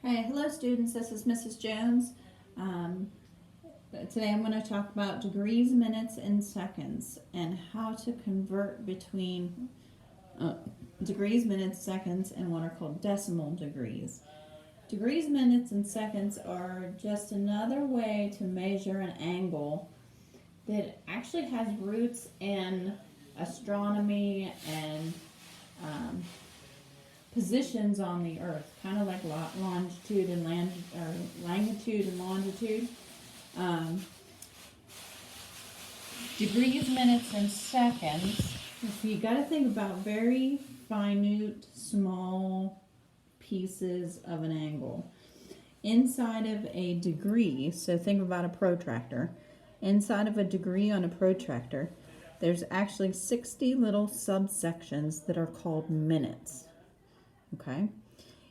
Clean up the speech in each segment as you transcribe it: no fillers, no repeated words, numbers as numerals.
Hey, hello students, this is Mrs. Jones. Um, Today I'm going to talk about degrees, minutes, and seconds and how to convert between uh, degrees, minutes, seconds, and what are called decimal degrees. Degrees, minutes, and seconds are just another way to measure an angle that actually has roots in astronomy and um, positions on the earth, kind of like longitude and longitude and longitude. Um, Degrees, minutes, and seconds. So you got to think about very minute, small pieces of an angle. Inside of a degree, so think about a protractor. Inside of a degree on a protractor, there's actually 60 little subsections that are called minutes. Okay?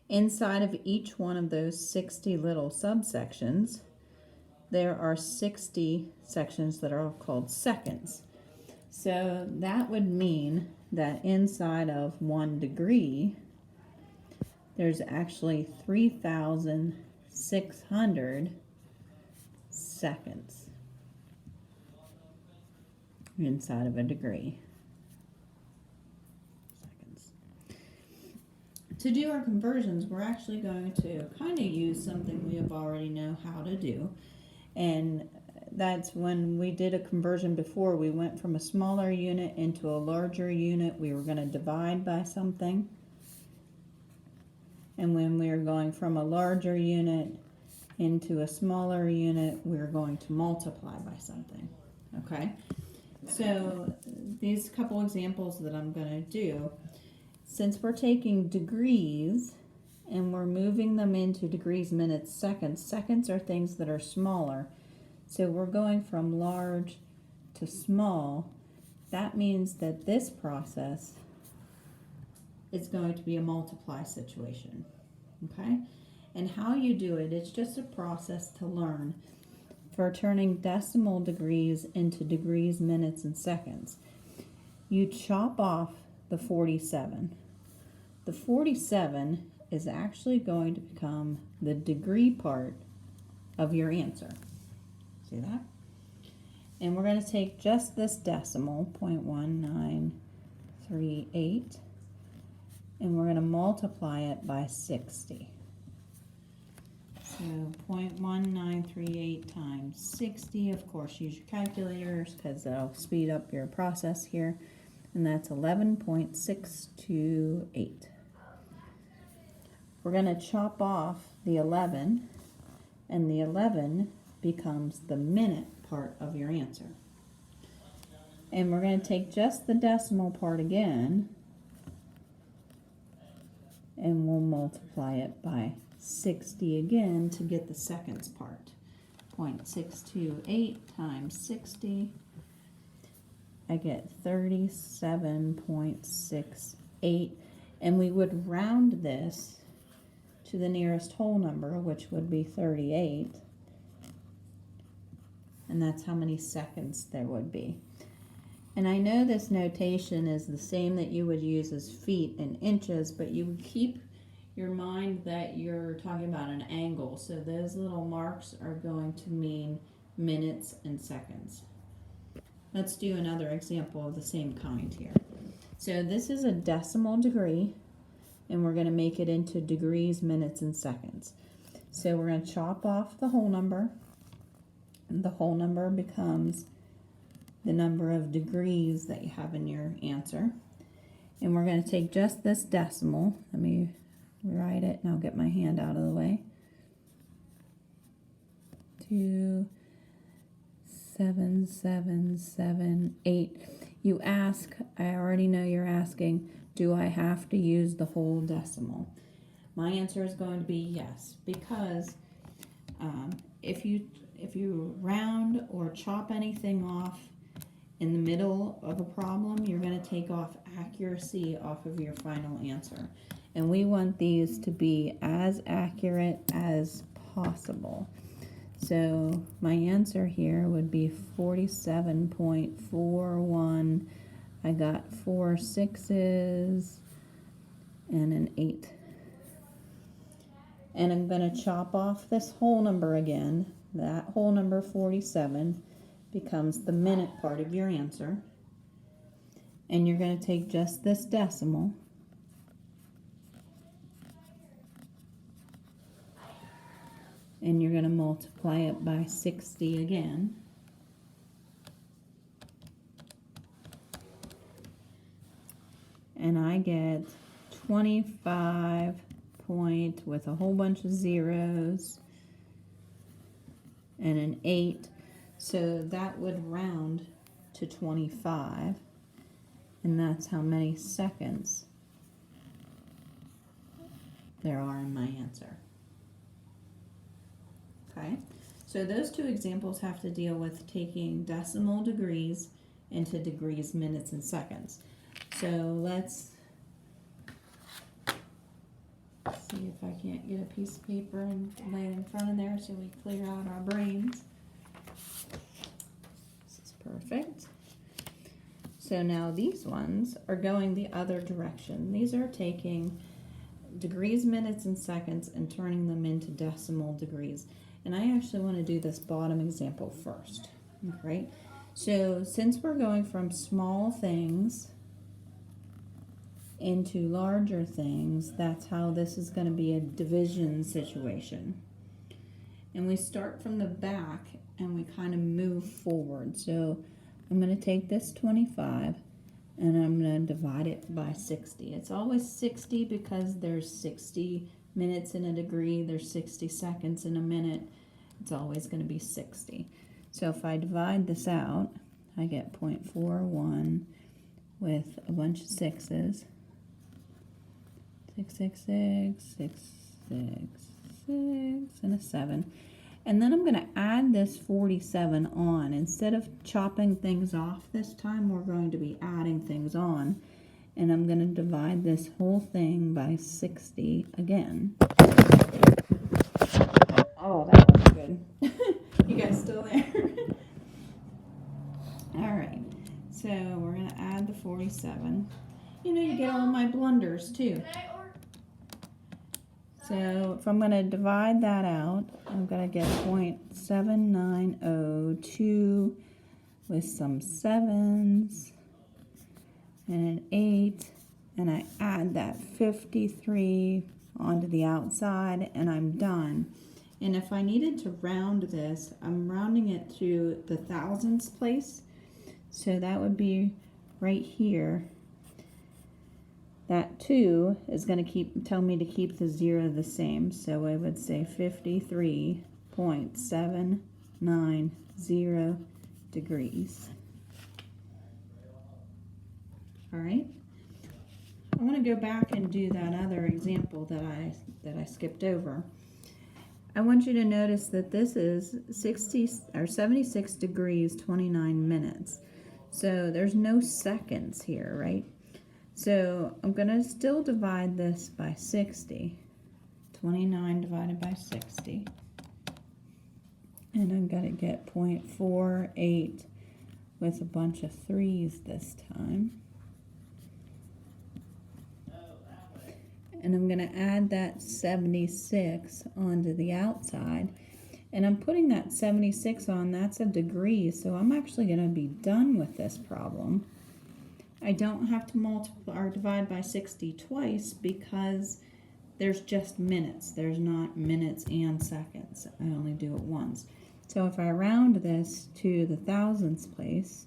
Inside of each one of those 60 little subsections, there are 60 sections that are called seconds. So that would mean that inside of 1 degree, there's actually 3,600 seconds inside of a degree. Seconds. To do our conversions, we're actually going to kind of use something we have already know how to do. And that's when we did a conversion before. We went from a smaller unit into a larger unit. We were going to divide by something. And when we were going from a larger unit into a smaller unit, we were going to multiply by something. Okay? So these couple examples that I'm going to do, since we're taking degrees and we're moving them into degrees, minutes, seconds. Seconds are things that are smaller. So we're going from large to small. That means that this process is going to be a multiply situation. Okay? And how you do it, it's just a process to learn for turning decimal degrees into degrees, minutes, and seconds. You chop off the 47. The 47 is actually going to become the degree part of your answer. See that? And we're going to take just this decimal, 0.1938, and we're going to multiply it by 60. So 0.1938 times 60, of course, use your calculators because that'll speed up your process here. And that's 11.628. We're going to chop off the 11, and the 11 becomes the minute part of your answer. And we're going to take just the decimal part again, and we'll multiply it by 60 again to get the seconds part. 0.628 times 60, I get 37.68, and we would round this to the nearest whole number, which would be 38, and that's how many seconds there would be. And I know this notation is the same that you would use as feet and inches, but you would keep your mind that you're talking about an angle, so those little marks are going to mean minutes and seconds. Let's do another example of the same kind here. So this is a decimal degree, and we're going to make it into degrees, minutes, and seconds. So we're going to chop off the whole number, and the whole number becomes the number of degrees that you have in your answer. And we're going to take just this decimal. Let me write it, and I'll get my hand out of the way. 27778. You ask, I already know you're asking, do I have to use the whole decimal? My answer is going to be yes, because if you round or chop anything off in the middle of a problem, you're going to take off accuracy off of your final answer. And we want these to be as accurate as possible. So my answer here would be 47.41. I got 4 6s and an 8. And I'm going to chop off this whole number again. That whole number 47 becomes the minute part of your answer. And you're going to take just this decimal and you're going to multiply it by 60 again. And I get 25 point with a whole bunch of zeros and an 8. So that would round to 25. And that's how many seconds there are in my answer. Okay, so those two examples have to deal with taking decimal degrees into degrees, minutes, and seconds. So let's see if I can't get a piece of paper and lay it in front of there so we clear out our brains. This is perfect. So now these ones are going the other direction. These are taking degrees, minutes, and seconds and turning them into decimal degrees. And I actually want to do this bottom example first. Okay, so since we're going from small things into larger things, that's how this is going to be a division situation. And we start from the back and we kind of move forward. So I'm going to take this 25 and I'm going to divide it by 60. It's always 60 because there's 60 minutes in a degree, there's 60 seconds in a minute. It's always going to be 60. So if I divide this out, I get 0.41 with a bunch of sixes. 666, 666, and a 7. And then I'm going to add this 47 on. Instead of chopping things off this time, we're going to be adding things on. And I'm going to divide this whole thing by 60 again. Oh, that was good. You guys still there? All right. So we're going to add the 47. You know, you get all my blunders too. So if I'm going to divide that out, I'm going to get 0.7902 with some 7s and an 8, and I add that 53 onto the outside, and I'm done. And if I needed to round this, I'm rounding it to the thousandths place. So that would be right here. That 2 is going to tell me to keep the 0 the same. So I would say 53.790 degrees. All right. I want to go back and do that other example that I skipped over. I want you to notice that this is 76 degrees 29 minutes. So there's no seconds here, right? So I'm going to still divide this by 60. 29 divided by 60. And I'm going to get 0.48 with a bunch of 3s this time. And I'm going to add that 76 onto the outside. And I'm putting that 76 on, that's a degree, so I'm actually going to be done with this problem. I don't have to multiply or divide by 60 twice because there's just minutes. There's not minutes and seconds. I only do it once. So if I round this to the thousandths place,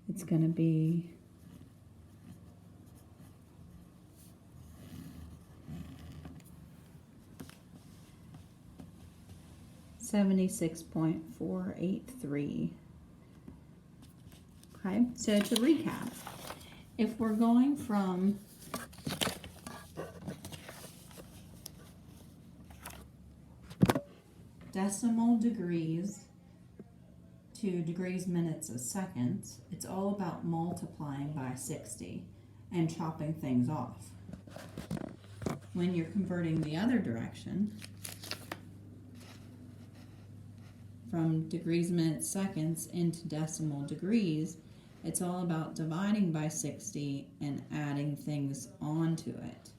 it's going to be 76.483. Okay, so to recap, if we're going from decimal degrees to degrees, minutes, and seconds, it's all about multiplying by 60 and chopping things off. When you're converting the other direction, from degrees, minutes, seconds into decimal degrees, it's all about dividing by 60 and adding things onto it.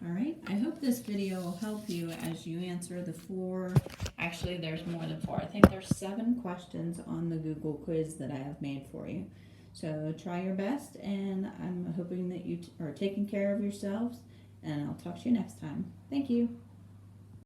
All right, I hope this video will help you as you answer the actually there's more than 4. I think there's 7 questions on the Google quiz that I have made for you. So try your best, and I'm hoping that you are taking care of yourselves, and I'll talk to you next time. Thank you.